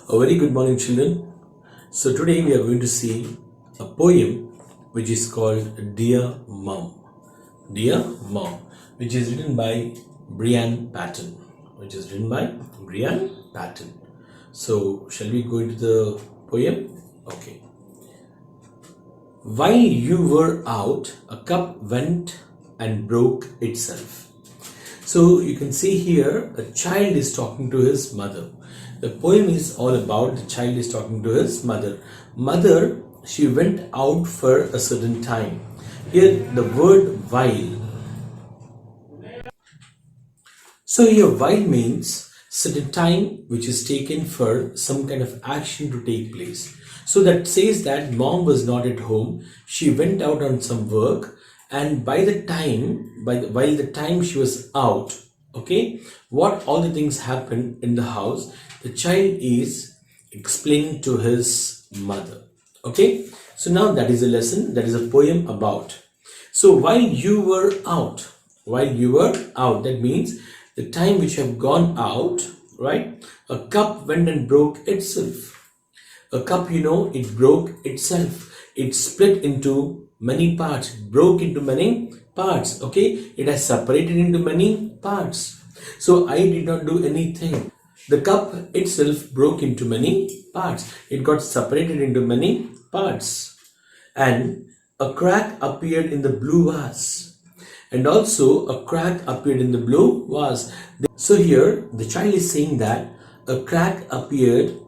A very good morning, children. So today we are going to see a poem which is called Dear Mom. Dear Mom, which is written by Brian Patten. So shall we go into the poem? Okay. While you were out, a cup went and broke itself. So you can see here a child is talking to his mother. The poem is all about the child is talking to his mother. Mother, she went out for a certain time. Here the word while. So here while means certain time which is taken for some kind of action to take place. So that says that mom was not at home. She went out on some work, and while the time she was out, okay, what all the things happened in the house, the child is explaining to his mother. Okay, so now that is a lesson, that is a poem about. So while you were out, that means the time which you have gone out, right? A cup went and broke itself. A cup, it broke itself. It split into many parts, broke into many parts. Okay, it has separated into many parts. So I did not do anything. The cup itself broke into many parts. It got separated into many parts. And a crack appeared in the blue vase. And also a crack appeared in the blue vase. So here the child is saying that a crack appeared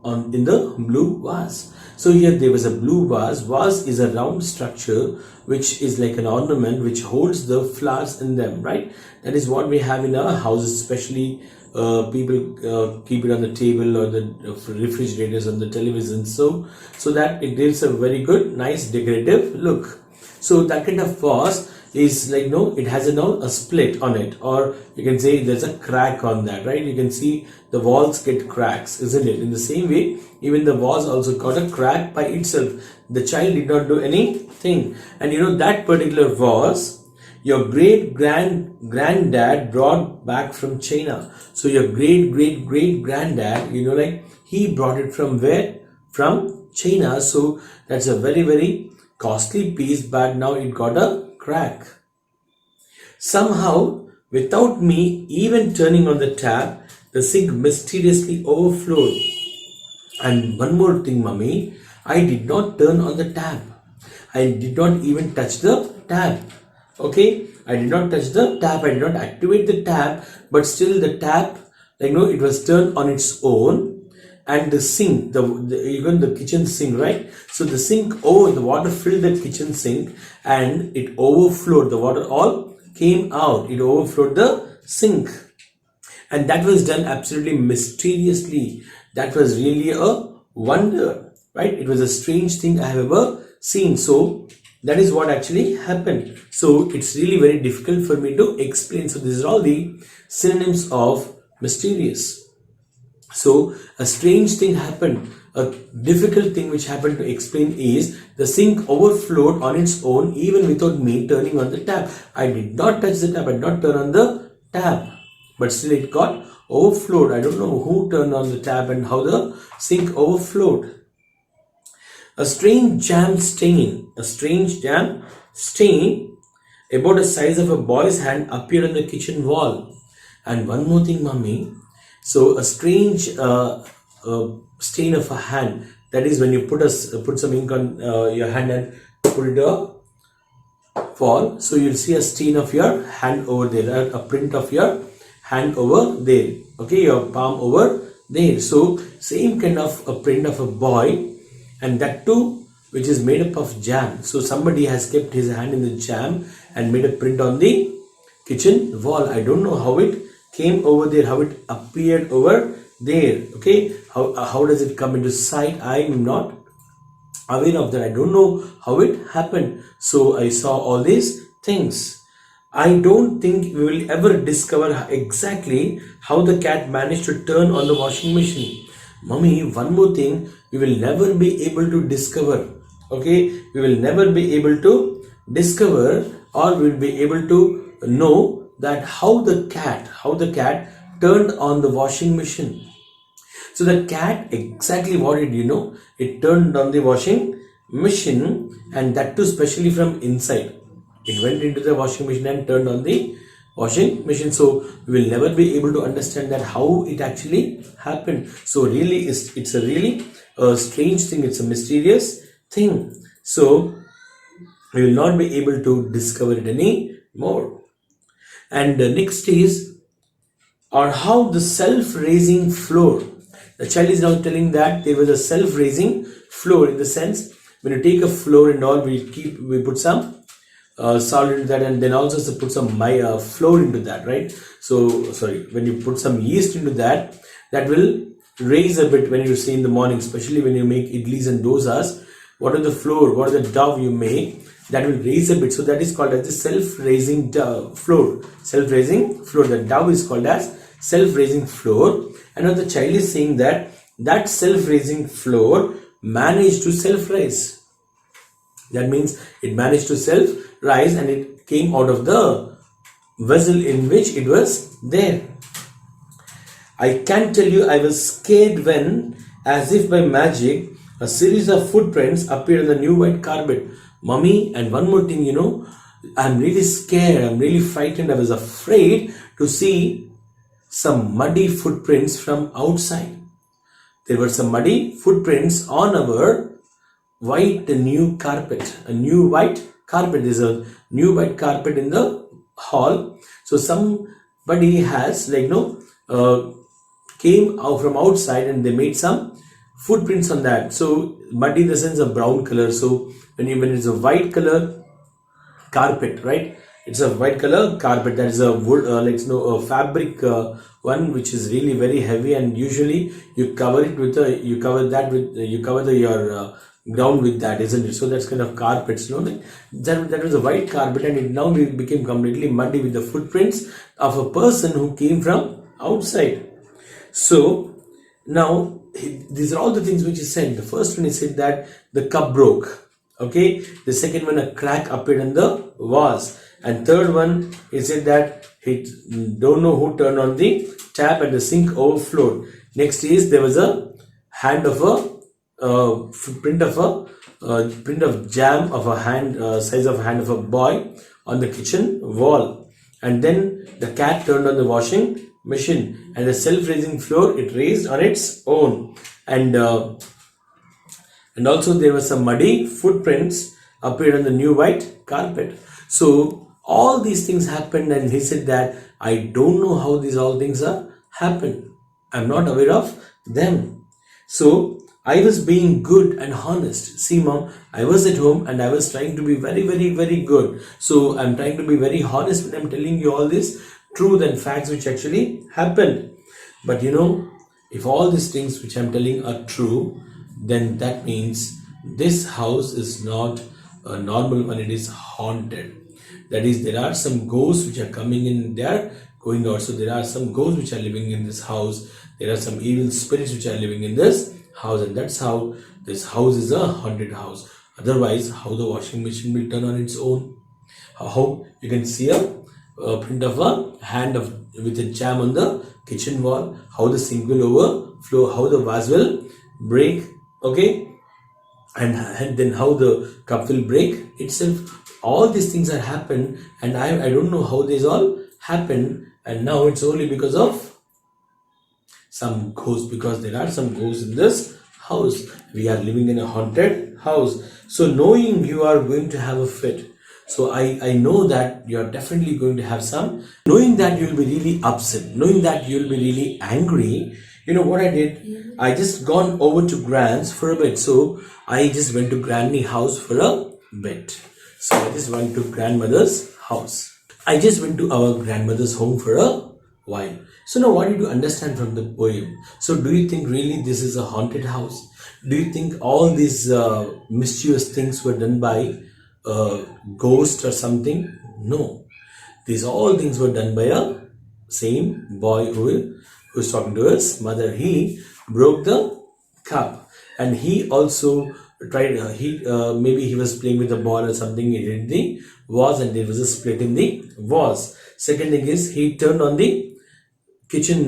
in the blue vase. So here there was a blue vase. Vase is a round structure which is like an ornament which holds the flowers in them, right? That is what we have in our houses, especially people keep it on the table or the refrigerators on the television, so that it gives a very good, nice decorative look. So that kind of vase is like, it has a split on it, or you can say there's a crack on that, right? You can see the walls get cracks, isn't it? In the same way, even the vase also got a crack by itself. The child did not do anything. And that particular vase, your great granddad brought back from China. So your great granddad, he brought it from where? From China. So that's a very, very costly piece, but now it got a crack. Somehow, without me even turning on the tap, the sink mysteriously overflowed. And one more thing, mummy, I did not turn on the tap. I did not even touch the tap. Okay, I did not touch the tap. I did not activate the tap, but still the tap, it was turned on its own. And the sink, even the kitchen sink, right? So the sink, the water filled the kitchen sink and it overflowed. The water all came out. It overflowed the sink. And that was done absolutely mysteriously. That was really a wonder, right? It was a strange thing I have ever seen. So that is what actually happened. So it's really very difficult for me to explain. So these are all the synonyms of mysterious. So a strange thing happened. A difficult thing which happened to explain is the sink overflowed on its own even without me turning on the tap. I did not touch the tap. I did not turn on the tap. But still it got overflowed. I don't know who turned on the tap and how the sink overflowed. A strange jam stain about the size of a boy's hand appeared on the kitchen wall. And one more thing, mummy. So a strange stain of a hand, that is when you put some ink on your hand and put it a wall. So you'll see a stain of your hand over there, a print of your hand over there. Okay, your palm over there. So same kind of a print of a boy, and that too which is made up of jam. So somebody has kept his hand in the jam and made a print on the kitchen wall. I don't know how it came over there, how it appeared over there. Okay, how does it come into sight? I am not aware of that. I don't know how it happened. So I saw all these things. I don't think we will ever discover exactly how the cat managed to turn on the washing machine. Mummy, one more thing, we will never be able to discover. Okay, we will never be able to discover, or we will be able to know that how the cat turned on the washing machine. So the cat exactly what it it turned on the washing machine, and that too specially from inside. It went into the washing machine and turned on the washing machine. So we will never be able to understand that how it actually happened. So really it's a really strange thing. It's a mysterious thing. So we will not be able to discover it any more. And next is, or how the self-raising floor. The child is now telling that there was a self-raising floor, in the sense when you take a floor and all, we put some salt into that, and then also put some flour into that, right? So sorry, when you put some yeast into that, that will raise a bit when you see in the morning, especially when you make idlis and dosas. What are the flour, what are the dough you make, that will raise a bit. So that is called as the self-raising flour. Self-raising flour. The dough is called as self-raising flour. And now the child is saying that that self-raising flour managed to self-rise. That means it managed to self-rise and it came out of the vessel in which it was there. I can tell you I was scared when, as if by magic, a series of footprints appeared on the new white carpet. Mummy, and one more thing, I'm really scared, I'm really frightened. I was afraid to see some muddy footprints from outside. There were some muddy footprints on our white new carpet. A new white carpet. There's a new white carpet in the hall. So somebody has came out from outside and they made some footprints on that. So muddy in the sense of brown color. So when it's a white color carpet, right? It's a white color carpet. That is a wood, a fabric one, which is really very heavy, and usually you cover it with your ground with that, isn't it? So that's kind of carpets, that was a white carpet, and it now became completely muddy with the footprints of a person who came from outside. So now these are all the things which he said. The first one, he said that the cup broke. Okay. The second one, a crack appeared in the vase. And third one, he said that he don't know who turned on the tap and the sink overflowed. Next is, there was a hand of a print of jam of a hand, size of a hand of a boy on the kitchen wall. And then the cat turned on the washing machine, and the self-raising floor, it raised on its own. And also there were some muddy footprints appeared on the new white carpet. So all these things happened, and he said that I don't know how these all things are happened. I'm not aware of them. So I was being good and honest. See, mom, I was at home and I was trying to be very, very, very good. So I'm trying to be very honest when I'm telling you all this truth and facts which actually happened. But if all these things which I'm telling are true, then that means this house is not a normal one, it is haunted. That is, there are some ghosts which are coming in, they are going out. So there are some ghosts which are living in this house. There are some evil spirits which are living in this house, and that's how this house is a haunted house. Otherwise, how the washing machine will turn on its own? How you can see a print of a hand with a jam on the kitchen wall, how the sink will overflow, how the vase will break, okay, and then how the cup will break itself. All these things have happened, and I don't know how these all happened, and now it's only because of some ghosts, because there are some ghosts in this house. We are living in a haunted house. So knowing you are going to have a fit, so I know that you are definitely going to have some, knowing that you'll be really upset, knowing that you'll be really angry. What I did, I just gone over to Grand's for a bit. So I just went to Granny house for a bit. So I just went to grandmother's house. I just went to our grandmother's home for a while. So now what did you understand from the poem? So do you think really this is a haunted house? Do you think all these mischievous things were done by a ghost or something? No. These all things were done by a same boy who was talking to his mother. He broke the cup, and he also tried, maybe he was playing with the ball or something. He hit the vase and there was a split in the vase. Second thing is, he turned on the kitchen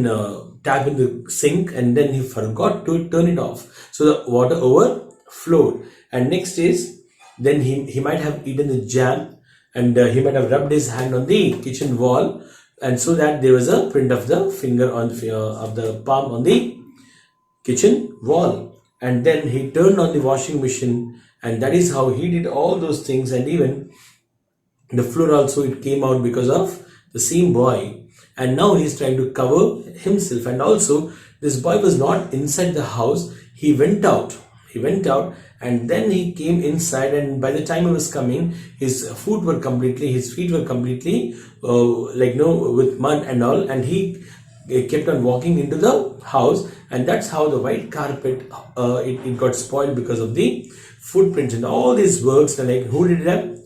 tap in the sink, and then he forgot to turn it off, so the water overflowed. And next is, then he might have eaten the jam, and he might have rubbed his hand on the kitchen wall, and so that there was a print of the finger on of the palm on the kitchen wall. And then he turned on the washing machine, and that is how he did all those things. And even the floor also, it came out because of the same boy. And now he's trying to cover himself. And also, this boy was not inside the house, he went out. And then he came inside, and by the time he was coming, his feet were completely with mud and all, and he kept on walking into the house. And that's how the white carpet it got spoiled because of the footprints. And all these works, and like, who did them?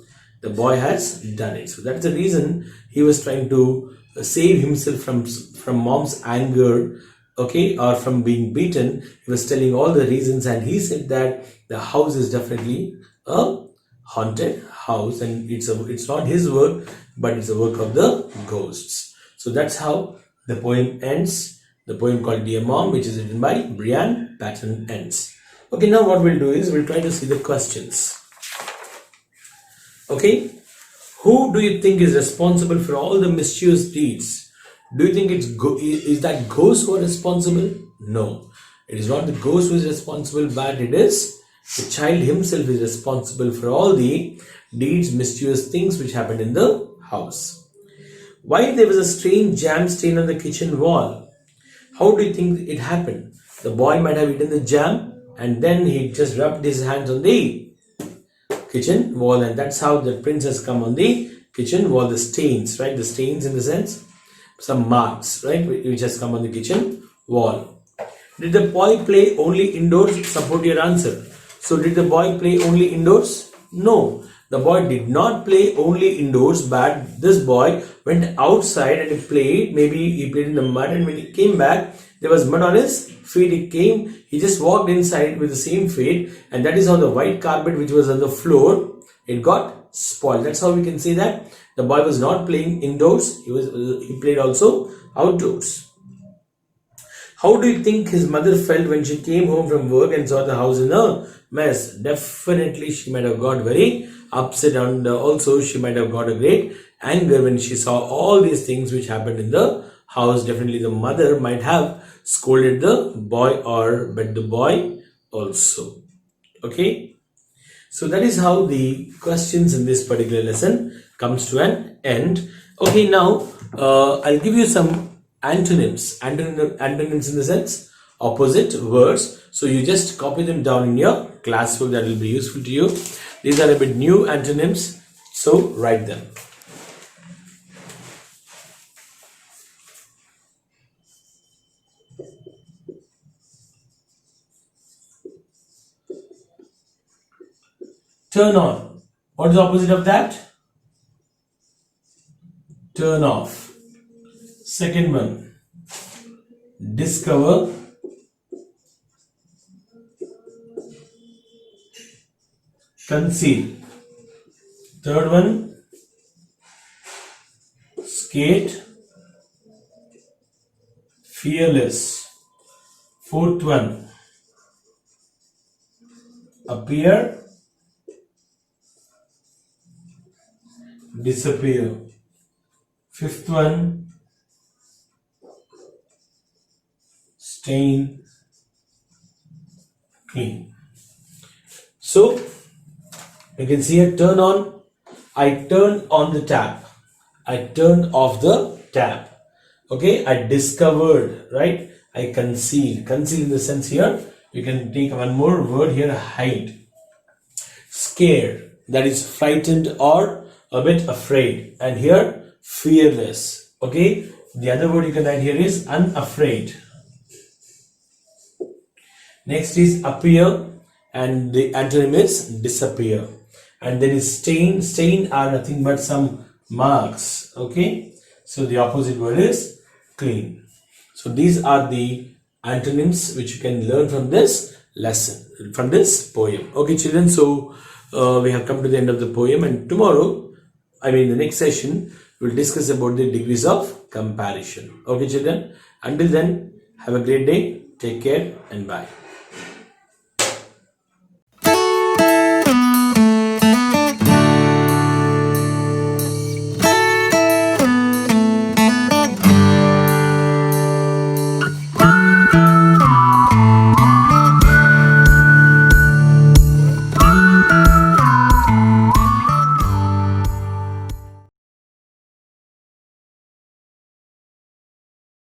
The boy has done it. So that's the reason he was trying to save himself from mom's anger, okay, or from being beaten. He was telling all the reasons, and he said that the house is definitely a haunted house, and it's not his work, but it's a work of the ghosts. So that's how the poem ends. The poem called Dear Mom, which is written by Brian Patten, ends. Okay, now what we'll do is we'll try to see the questions. Okay, who do you think is responsible for all the mischievous deeds? Do you think is that ghost who are responsible? No, it is not the ghost who is responsible, but it is the child himself is responsible for all the deeds, mischievous things which happened in the house. Why there was a strange jam stain on the kitchen wall? How do you think it happened? The boy might have eaten the jam, and then he just rubbed his hands on the kitchen wall, and that's how the prints has come on the kitchen wall. The stains, right? The stains, in the sense, some marks, right, which has come on the kitchen wall. Did the boy play only indoors? Support your answer. So did the boy play only indoors? No, the boy did not play only indoors, but this boy went outside and he played. Maybe he played in the mud, and when he came back, there was mud on his feet. He just walked inside with the same feet, and that is how the white carpet which was on the floor, it got spoiled. That's how we can say that the boy was not playing indoors, he played also outdoors. How do you think his mother felt when she came home from work and saw the house in a mess? Definitely she might have got very upset, and also she might have got a great anger when she saw all these things which happened in the house. Definitely the mother might have scolded the boy or bet the boy also. Okay, so that is how the questions in this particular lesson comes to an end. Okay, now I'll give you some antonyms in the sense opposite words, so you just copy them down in your classbook. That will be useful to you. These are a bit new antonyms, so write them. Turn on. What is the opposite of that? Turn off. Second one, discover. Conceal. Third one, skate. Fearless. Fourth one, appear. Disappear. Fifth one, stain, clean. So you can see here, turn on. I turned on the tap. I turned off the tap. Okay, I discovered, right? I concealed. Conceal in the sense here, you can take one more word here, hide. Scared, that is frightened or a bit afraid. And here, fearless. Okay, the other word you can add here is unafraid. Next is appear, and the antonym is disappear. And then is stain. Stain are nothing but some marks. Okay, so the opposite word is clean. So these are the antonyms which you can learn from this lesson, from this poem. Okay, children, so we have come to the end of the poem, and tomorrow, the next session, we'll discuss about the degrees of comparison. Okay, children, Until then, have a great day, take care, and bye.